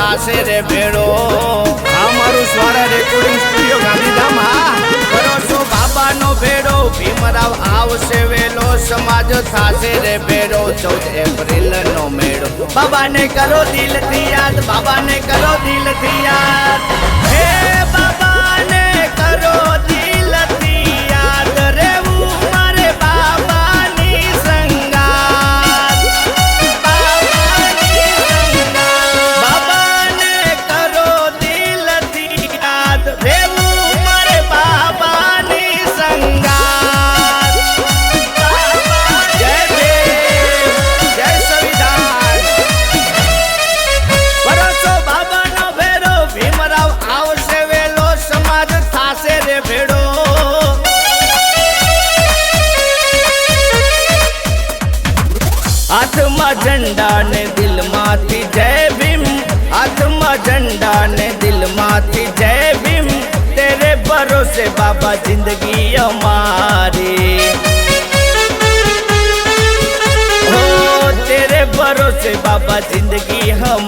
થાશે રે ભેડો। અમારું સ્વરા રેકોર્ડિંગ સ્ટુડિયો ગાંધીધામ। હા કરો છો બાબાનો ભેડો, ભીમરાવ આવશે વેલો, સમાજ થાશે રે ભેડો। 14 એપ્રિલ નો મેળો, બાબાને કરો દિલથી યાદ, બાબાને કરો દિલથી યાદ, હે બાબાને કરો દિલથી યાદ, રેવું મારે બાબાની સંગાત, બાબાની સંગાત, બાબાને કરો દિલથી યાદ, રેવું મારે બાબાની સંગાત। જય ભીમ, જય સંવિધાન। ભરોસો બાબાનો ભેડો, ભીમરાવ આવશે વેલો, સમાજ થાશે રે ભેડો। હાથમાં ઝંડા ને દિલમાંથી જય ભીમ, હાથમાં ઝંડા ને દિલમાંથી જય ભીમ, તેરે ભરોસે બાબા જિંદગી અમારી, हो तेरे भरोसे बाबा जिंदगी हम